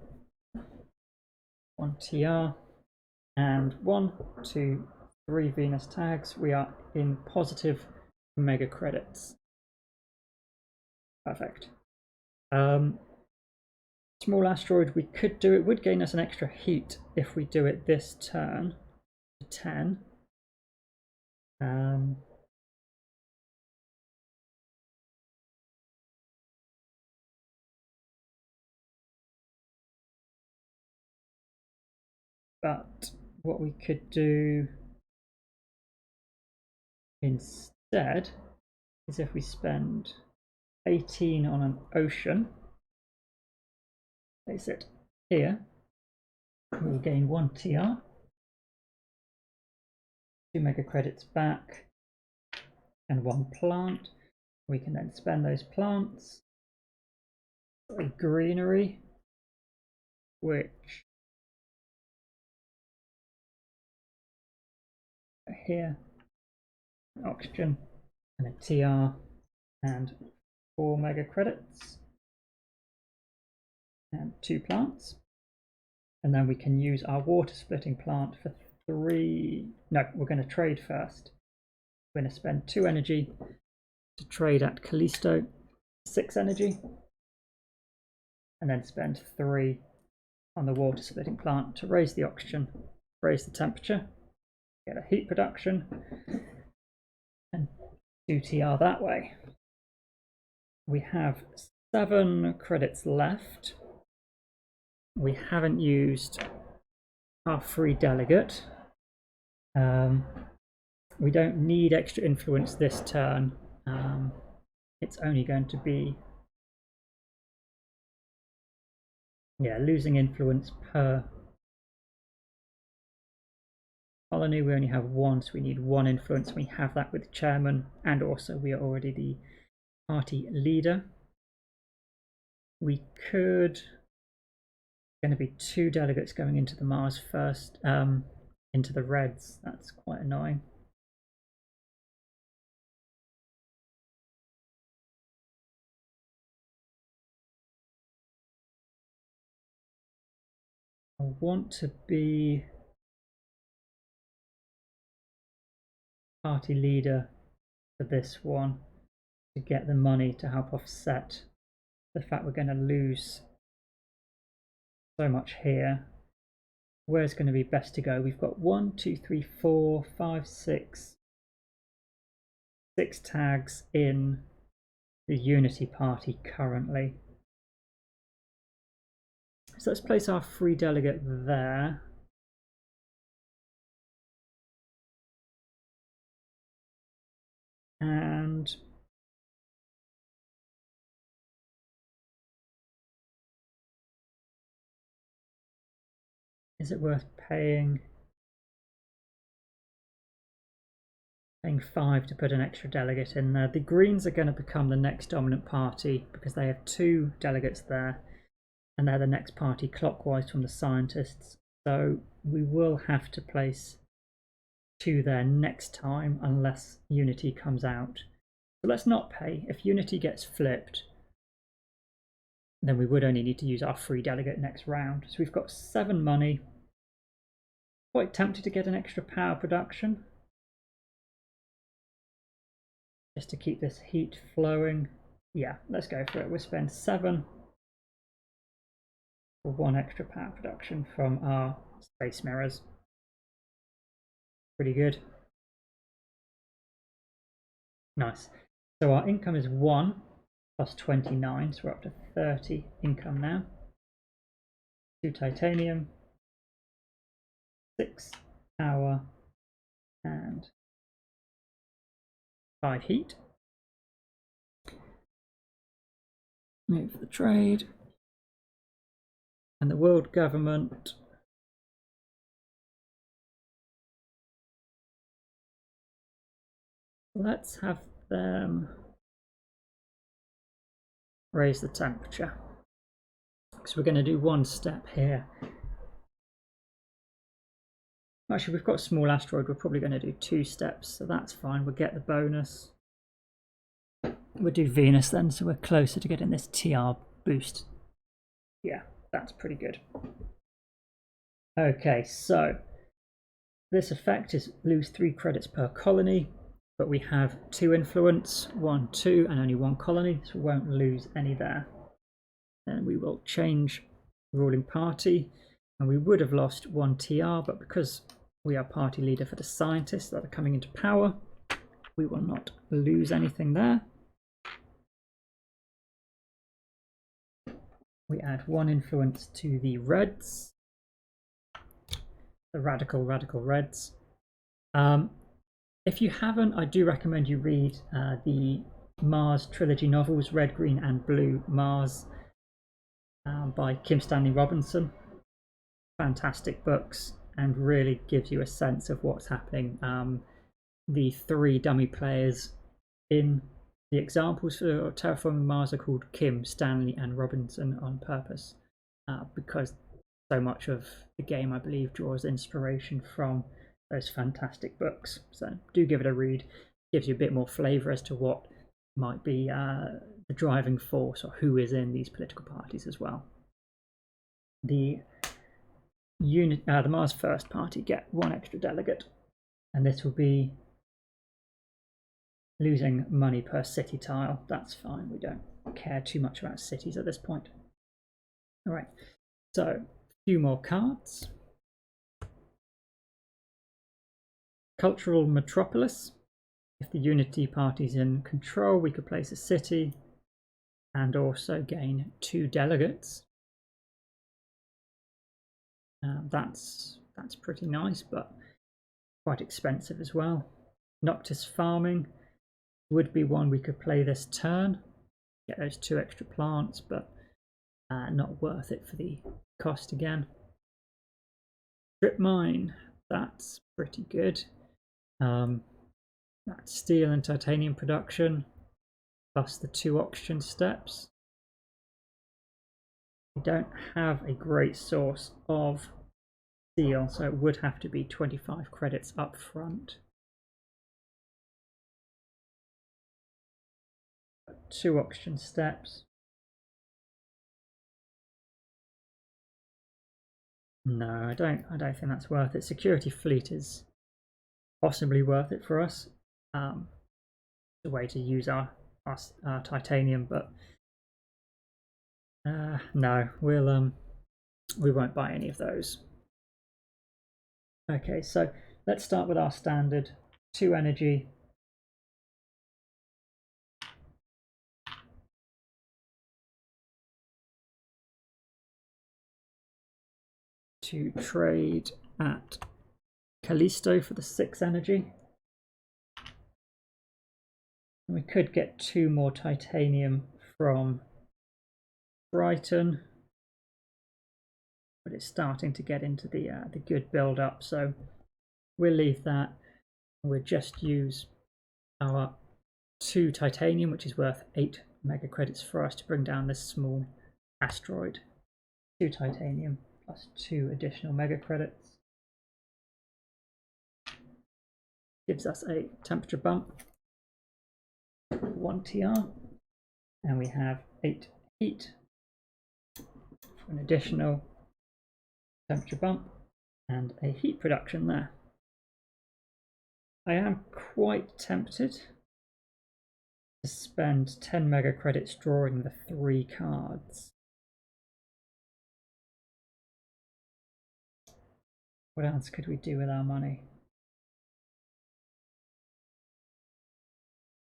1 TR, and 1, 2, 3 Venus tags. We are in positive mega credits. Perfect. Small asteroid, we could do it, would gain us an extra heat if we do it this turn to 10. But what we could do instead is if we spend 18 on an ocean, place it here, we'll gain 1 TR, 2 mega credits back, and 1 plant. We can then spend those plants for greenery, which here, oxygen, and a TR, and 4 mega credits, and 2 plants. And then we can use our water splitting plant for 3. No, we're going to trade first. We're going to spend 2 energy to trade at Callisto, 6 energy, and then spend 3 on the water splitting plant to raise the oxygen, raise the temperature, get a heat production, and 2 TR that way. We have 7 credits left. We haven't used our free delegate. We don't need extra influence this turn. It's only going to be, yeah, losing influence per colony. We only have one, so we need one influence. We have that with chairman, and also we are already the party leader. We could, going to be 2 delegates going into the Mars first, into the Reds. That's quite annoying. I want to be party leader for this one to get the money to help offset the fact we're going to lose so much here. Where's going to be best to go? We've got 1, 2, 3, 4, 5, 6 tags in the Unity party currently. So let's place our free delegate there. And is it worth paying 5 to put an extra delegate in there? The Greens are going to become the next dominant party because they have 2 delegates there, and they're the next party clockwise from the scientists. So we will have to place 2 there next time unless Unity comes out. So let's not pay. If Unity gets flipped, then we would only need to use our free delegate next round. So we've got 7 money. Quite tempted to get an extra power production, just to keep this heat flowing. Yeah, let's go for it. We'll spend 7 for 1 extra power production from our space mirrors. Pretty good. Nice. So our income is 1 plus 29, so we're up to 30 income now. 2 titanium, 6 power, and 5 heat. Move the trade. And the world government let's have them raise the temperature. So we're going to do 1 step here. Actually, we've got a small asteroid. We're probably going to do 2 steps, so that's fine. We'll get the bonus. We'll do Venus then, so we're closer to getting this TR boost. Yeah, that's pretty good. Okay, so this effect is lose 3 credits per colony, but we have 2 influence, 1, 2, and only 1 colony, so we won't lose any there. Then we will change ruling party, and we would have lost 1 TR, but because we are party leader for the scientists that are coming into power, we will not lose anything there. We add 1 influence to the Reds, the radical Reds. If you haven't, I do recommend you read the Mars trilogy novels, Red, Green and Blue Mars, by Kim Stanley Robinson. Fantastic books, and really gives you a sense of what's happening. The 3 dummy players in the examples for Terraforming Mars are called Kim, Stanley and Robinson on purpose, because so much of the game, I believe, draws inspiration from those fantastic books. So do give it a read. Gives you a bit more flavour as to what might be the driving force or who is in these political parties as well. The Mars First party get 1 extra delegate, and this will be losing money per city tile. That's fine. We don't care too much about cities at this point. All right, so a few more cards. Cultural Metropolis. If the Unity party's in control, we could place a city and also gain 2 delegates. That's That's pretty nice, but quite expensive as well. Noctis Farming would be one we could play this turn, get those 2 extra plants, but not worth it for the cost again. Strip Mine, that's pretty good. That's steel and titanium production, plus the 2 oxygen steps. We don't have a great source of steel, so it would have to be 25 credits up front. 2 oxygen steps. No, I don't think that's worth it. Security fleet is possibly worth it for us. The way to use our titanium, but no, we won't buy any of those. Okay, so let's start with our standard 2 energy. To trade at Callisto for the 6 energy. And we could get 2 more titanium from Brighton, but it's starting to get into the good build up, so we'll leave that. We'll just use our 2 titanium, which is worth 8 mega credits for us to bring down this small asteroid. 2 titanium plus 2 additional mega credits gives us a temperature bump, 1 TR, and we have 8 heat for an additional temperature bump and a heat production there. I am quite tempted to spend 10 mega credits drawing the 3 cards. What else could we do with our money?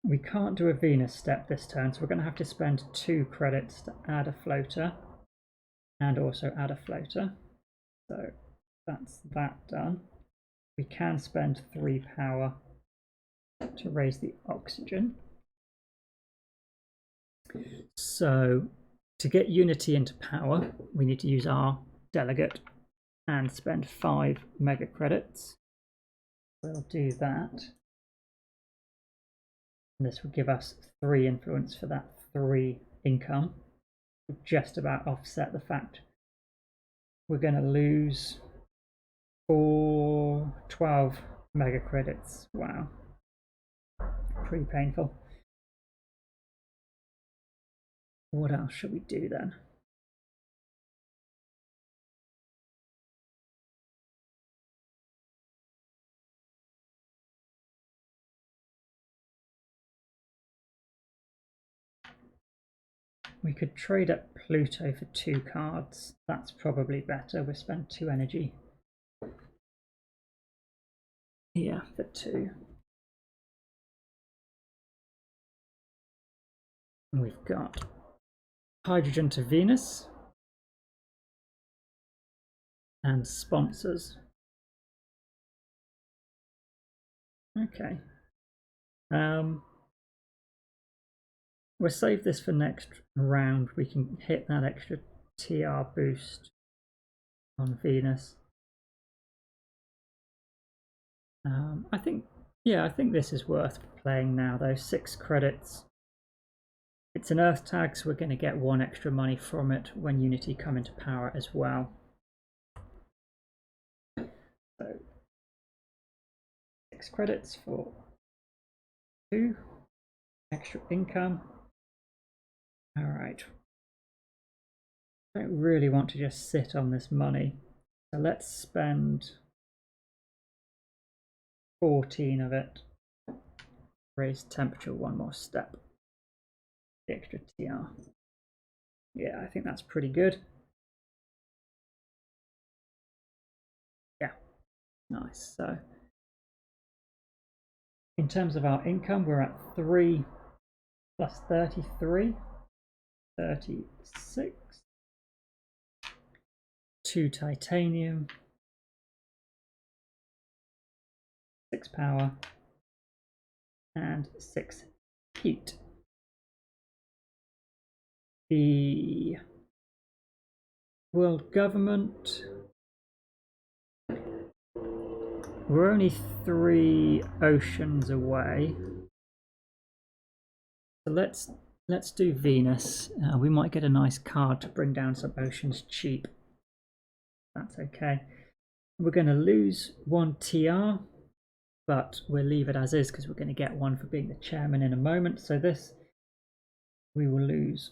We can't do a Venus step this turn, so we're going to have to spend 2 credits to add a floater and also add a floater. So that's that done. We can spend 3 power to raise the oxygen. So to get Unity into power, we need to use our delegate and spend 5 mega credits. We'll do that. And this will give us 3 influence for that 3 income. We'll just about offset the fact we're going to lose 12 mega credits. Wow. Pretty painful. What else should we do then? We could trade up Pluto for 2 cards. That's probably better. We'll spend 2 energy. Yeah, for 2. And we've got hydrogen to Venus and sponsors. Okay. We'll save this for next round. We can hit that extra TR boost on Venus. I think this is worth playing now though. 6 credits. It's an Earth tag, so we're going to get 1 extra money from it when Unity come into power as well. So 6 credits for 2 extra income. All right. I don't really want to just sit on this money, so let's spend 14 of it. Raise temperature 1 more step. The extra TR. Yeah, I think that's pretty good. Yeah, nice. So in terms of our income, we're at 3 plus 33, 36, 2 titanium, 6 power, and 6 heat. The world government, we're only 3 oceans away, so let's do Venus. We might get a nice card to bring down some oceans cheap. That's okay. We're going to lose 1 TR, but we'll leave it as is because we're going to get 1 for being the chairman in a moment. So this, we will lose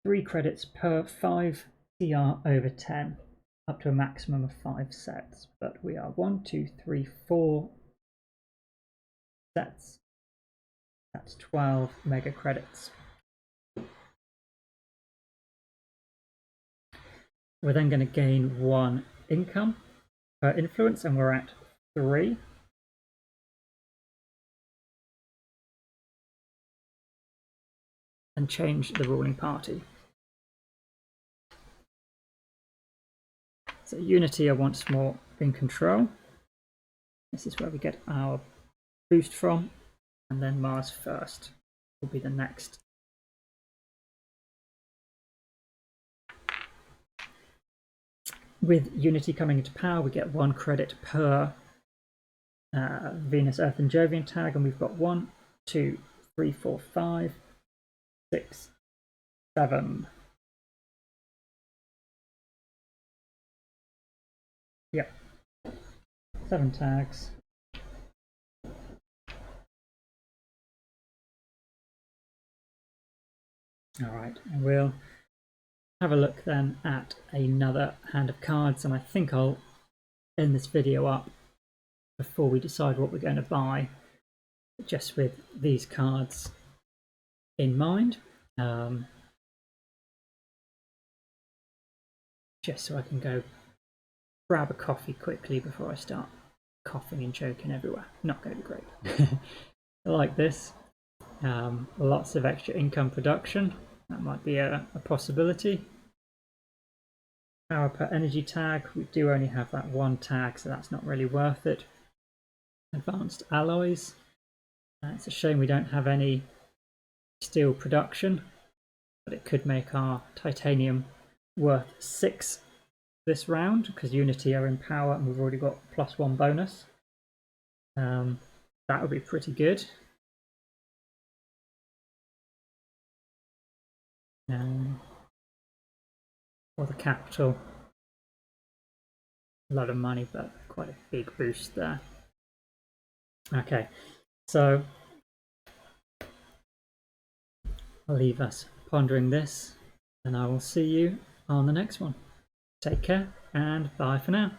3 credits per 5 TR over 10, up to a maximum of 5 sets. But we are 1, 2, 3, 4 sets. That's 12 mega credits. We're then going to gain 1 income per influence, and we're at 3. And change the ruling party. So Unity are once more in control. This is where we get our boost from, and then Mars first will be the next. With Unity coming into power, we get 1 credit per Venus, Earth and Jovian tag, and we've got 1, 2, 3, 4, 5, 6, 7. Yep, 7 tags. All right, and we'll have a look then at another hand of cards, and I think I'll end this video up before we decide what we're going to buy, just with these cards in mind, just so I can go grab a coffee quickly before I start coughing and choking everywhere. Not going to be great. I like this. Lots of extra income production. That might be a possibility. Power per energy tag. We do only have that 1 tag, so that's not really worth it. Advanced alloys. It's a shame we don't have any steel production, but it could make our titanium worth 6 this round because Unity are in power and we've already got +1 bonus. That would be pretty good. Or the capital. A lot of money, but quite a big boost there. Okay, so I'll leave us pondering this, and I will see you on the next one. Take care, and bye for now.